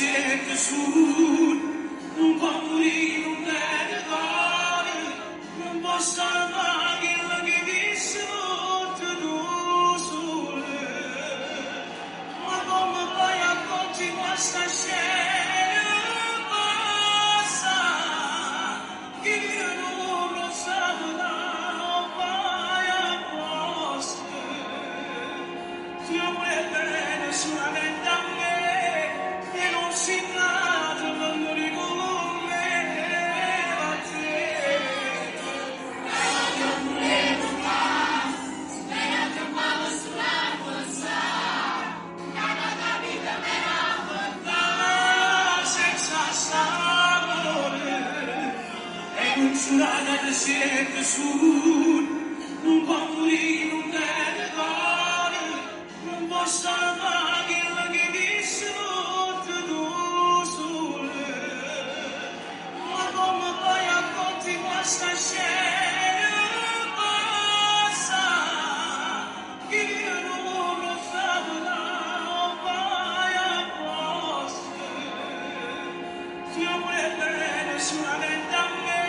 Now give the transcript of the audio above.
siete sud, non può morire, non deve cuore, non può salvare quello che disse sotto tu sole. Ma come poi a continuare sta scena passa, che io non lo saprò, vai apposta. Dio vuole bene solamente a me, e non si tratta d'amore con me, a te. Ma senza sapore, e non giurata di siete sud, non può morire, non deve cuore, non può salvare quello che disse sotto tu sole. Ma come poi a continuare sta scena passa, che io non lo saprò, vai apposta. Dio vuole bene solamente a me,